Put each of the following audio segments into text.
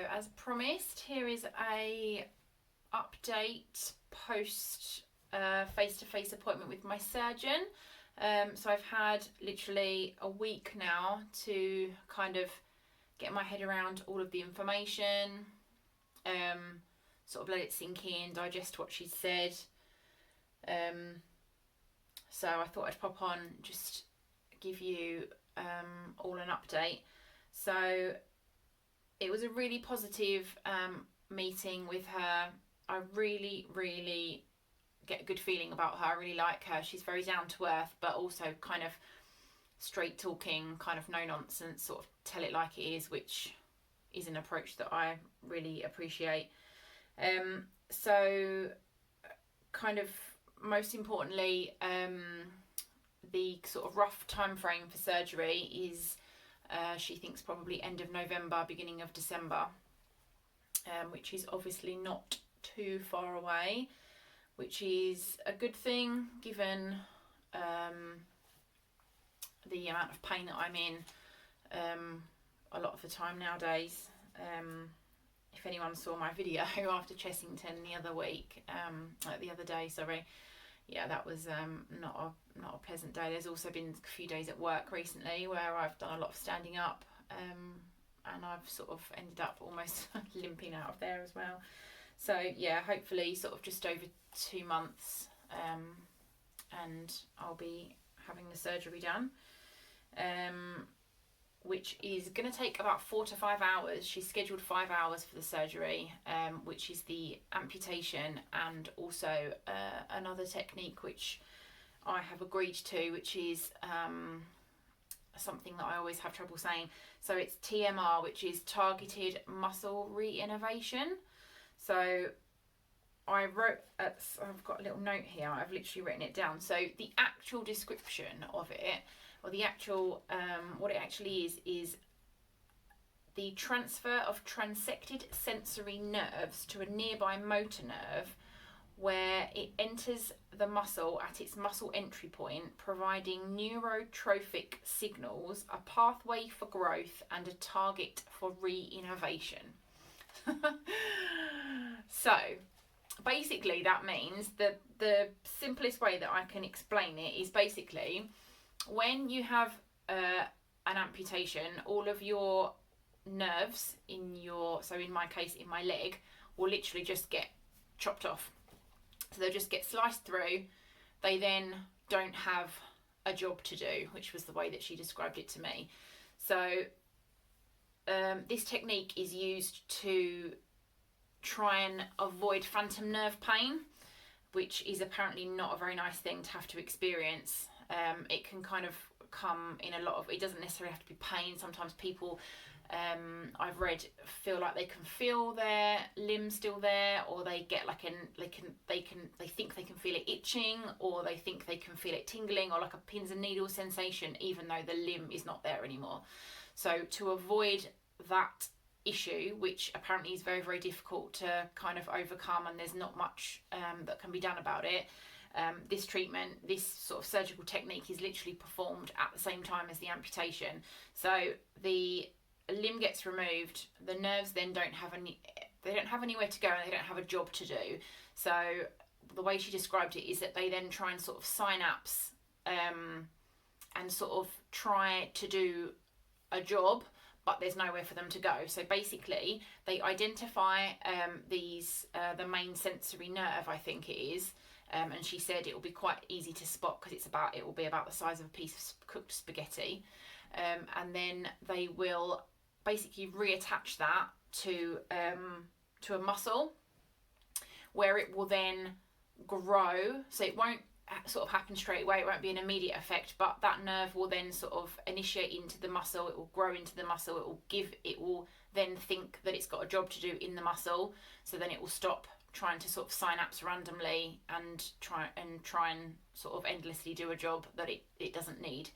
as promised, here is a update post face-to-face appointment with my surgeon. So I've had literally a week now to kind of get my head around all of the information, sort of let it sink in, digest what she's said. So I thought I'd pop on, just give you all an update. So it was a really positive meeting with her. I really get a good feeling about her. I really like her. She's very down to earth, but also kind of straight talking, kind of no nonsense, sort of tell it like it is, which is an approach that I really appreciate. So kind of most importantly, the sort of rough time frame for surgery is she thinks probably end of November, beginning of December, which is obviously not too far away, which is a good thing given the amount of pain that I'm in a lot of the time nowadays. If anyone saw my video after Chessington the other day, sorry, yeah, that was not a pleasant day. There's also been a few days at work recently where I've done a lot of standing up, and I've sort of ended up almost limping out of there as well. So yeah, hopefully sort of just over 2 months, and I'll be having the surgery done, which is going to take about 4 to 5 hours. She's scheduled 5 hours for the surgery, which is the amputation, and also another technique which I have agreed to, which is something that I always have trouble saying. So it's TMR, which is targeted muscle reinnervation. So I've got a little note here, I've literally written it down. So the actual description of it, or the actual, what it actually is the transfer of transected sensory nerves to a nearby motor nerve, where it enters the muscle at its muscle entry point, providing neurotrophic signals, a pathway for growth, and a target for reinnervation. So basically that means that the simplest way that I can explain it is basically when you have an amputation, all of your nerves in my case in my leg, will literally just get chopped off. So they'll just get sliced through. They then don't have a job to do, which was the way that she described it to me. So this technique is used to try and avoid phantom nerve pain, which is apparently not a very nice thing to have to experience. It can kind of come in a lot of, it doesn't necessarily have to be pain. Sometimes people, I've read, feel like they can feel their limb still there, or they get like they think they can feel it itching, or they think they can feel it tingling, or like a pins and needles sensation, even though the limb is not there anymore. So to avoid that issue, which apparently is very difficult to kind of overcome, and there's not much that can be done about it, this treatment, this sort of surgical technique, is literally performed at the same time as the amputation. So the limb gets removed, the nerves then don't have anywhere to go, and they don't have a job to do. So the way she described it is that they then try and sort of synapse and sort of try to do a job, but there's nowhere for them to go. So basically they identify the main sensory nerve, I think it is, and she said it will be quite easy to spot because it will be about the size of a piece of cooked spaghetti, and then they will basically reattach that to a muscle, where it will then grow. So it won't sort of happen straight away, it won't be an immediate effect, but that nerve will then sort of initiate into the muscle, it will grow into the muscle, it will then think that it's got a job to do in the muscle, so then it will stop trying to sort of synapse randomly and try and sort of endlessly do a job that it doesn't need.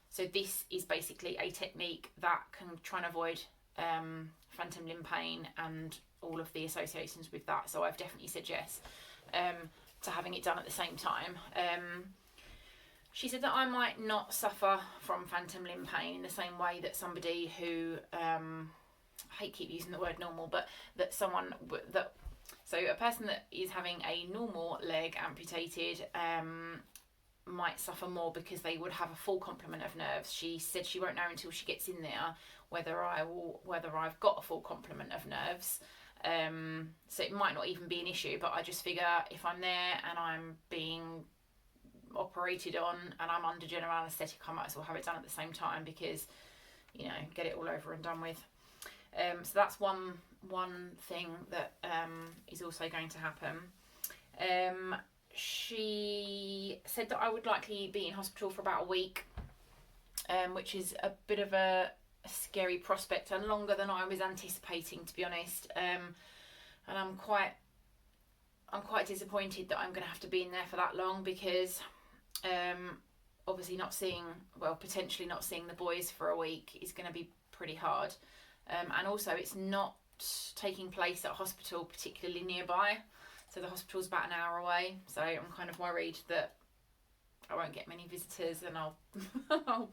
So this is basically a technique that can try and avoid phantom limb pain and all of the associations with that. So I've definitely said yes to having it done at the same time. She said that I might not suffer from phantom limb pain in the same way that somebody who I hate keep using the word normal, but that someone that so a person that is having a normal leg amputated might suffer more because they would have a full complement of nerves. She said she won't know until she gets in there whether I've got a full complement of nerves. So it might not even be an issue, but I just figure if I'm there and I'm being operated on and I'm under general anaesthetic, I might as well have it done at the same time because, you know, get it all over and done with. So that's one thing that is also going to happen. She said that I would likely be in hospital for about a week, which is a bit of a scary prospect and longer than I was anticipating, to be honest. And I'm quite disappointed that I'm going to have to be in there for that long because obviously potentially not seeing the boys for a week is going to be pretty hard. And also it's not taking place at a hospital particularly nearby. So the hospital's about an hour away. So I'm kind of worried that I won't get many visitors and I'll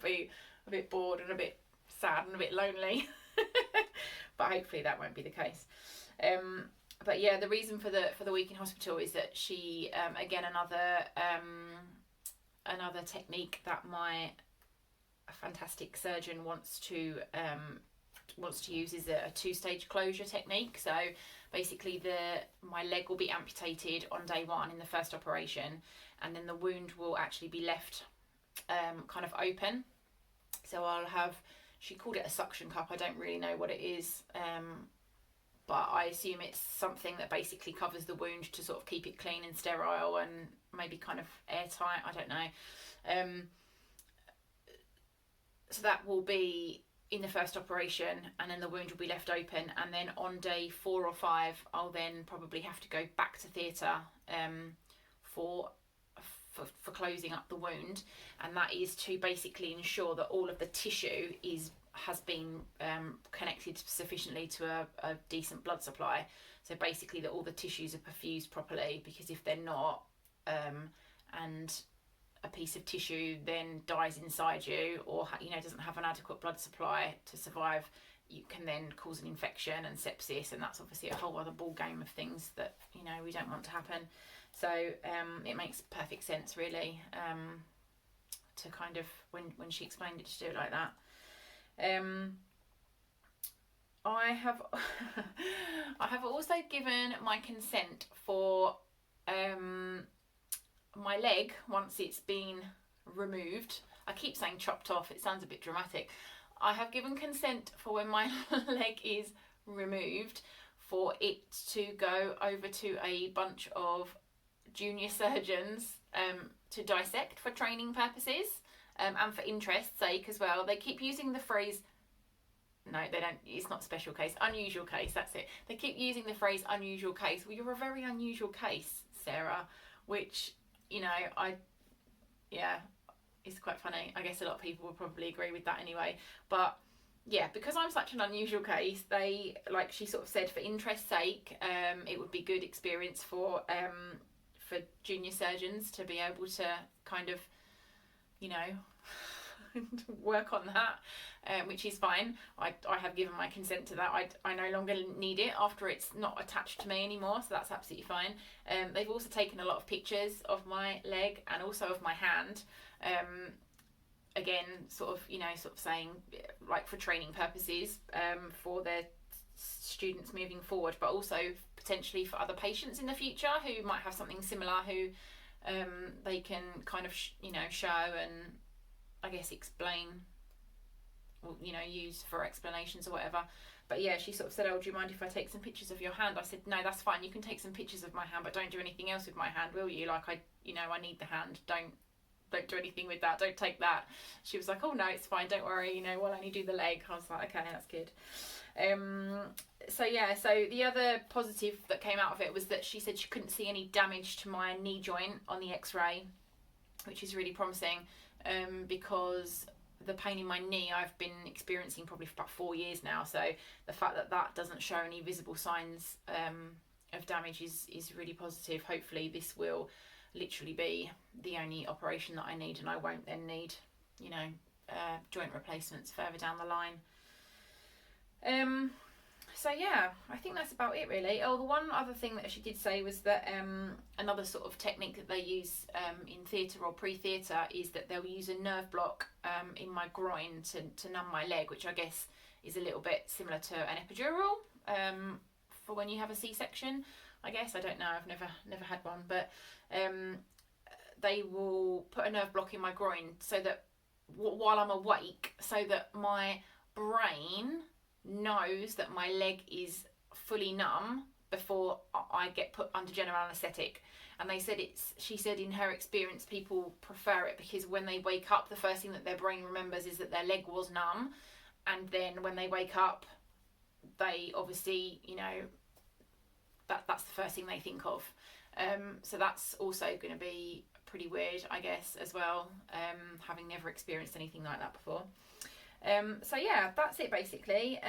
be a bit bored and a bit sad and a bit lonely. But hopefully that won't be the case. But yeah, the reason for the week in hospital is that she again another technique that my fantastic surgeon wants to use is a two-stage closure technique. So basically my leg will be amputated on day one in the first operation, and then the wound will actually be left kind of open. So she called it a suction cup. I don't really know what it is, but I assume it's something that basically covers the wound to sort of keep it clean and sterile and maybe kind of airtight. I don't know. So that will be in the first operation, and then the wound will be left open, and then on day 4 or 5 I'll then probably have to go back to theatre for closing up the wound, and that is to basically ensure that all of the tissue has been connected sufficiently to a decent blood supply. So basically that all the tissues are perfused properly, because if they're not, and a piece of tissue then dies inside you, or doesn't have an adequate blood supply to survive, you can then cause an infection and sepsis, and that's obviously a whole other ball game of things that we don't want to happen. So it makes perfect sense, really, to kind of when she explained it, to do it like that. I have also given my consent for my leg, once it's been removed. I keep saying chopped off, it sounds a bit dramatic. I have given consent for when my leg is removed for it to go over to a bunch of junior surgeons to dissect for training purposes, and for interest's sake as well. They keep using the phrase, no they don't, it's not special case, unusual case, that's it. They keep using the phrase unusual case. Well, you're a very unusual case, Sarah, which it's quite funny. I guess a lot of people will probably agree with that anyway. But yeah, because I'm such an unusual case, they, like she sort of said, for interest's sake, it would be good experience for junior surgeons to be able to kind of, work on that, which is fine. I have given my consent to that. I no longer need it after it's not attached to me anymore, so that's absolutely fine. They've also taken a lot of pictures of my leg and also of my hand, again sort of saying, like, for training purposes, for their students moving forward, but also potentially for other patients in the future who might have something similar, who they can kind of show and I guess explain, or use for explanations or whatever. But yeah, she sort of said, oh, do you mind if I take some pictures of your hand? I said, no, that's fine, you can take some pictures of my hand, but don't do anything else with my hand, will you? Like, I need the hand, don't do anything with that, don't take that. She was like, oh no, it's fine, don't worry, we'll only do the leg. I was like, okay, that's good. So the other positive that came out of it was that she said she couldn't see any damage to my knee joint on the x-ray, which is really promising, because the pain in my knee I've been experiencing probably for about 4 years now. So the fact that doesn't show any visible signs of damage is really positive. Hopefully this will literally be the only operation that I need, and I won't then need joint replacements further down the line. So yeah, I think that's about it really. Oh, the one other thing that she did say was that another sort of technique that they use in theatre or pre-theatre is that they'll use a nerve block in my groin to numb my leg, which I guess is a little bit similar to an epidural for when you have a C-section. I guess, I don't know, I've never had one, but they will put a nerve block in my groin so that while I'm awake, so that my brain knows that my leg is fully numb before I get put under general anaesthetic. And they said she said in her experience people prefer it because when they wake up, the first thing that their brain remembers is that their leg was numb, and then when they wake up, they obviously, you know, that's the first thing they think of. So that's also going to be pretty weird, I guess, as well, having never experienced anything like that before. So yeah, that's it basically.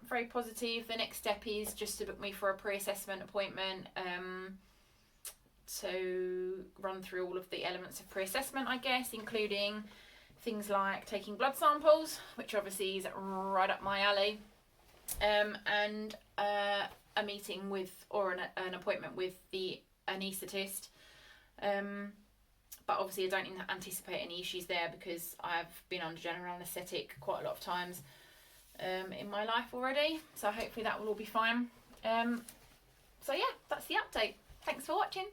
Very positive. The next step is just to book me for a pre-assessment appointment to run through all of the elements of pre-assessment, I guess, including things like taking blood samples, which obviously is right up my alley, and a meeting with, or an appointment with the anaesthetist. But obviously I don't anticipate any issues there because I've been under general anaesthetic quite a lot of times in my life already. So hopefully that will all be fine. So yeah, that's the update. Thanks for watching.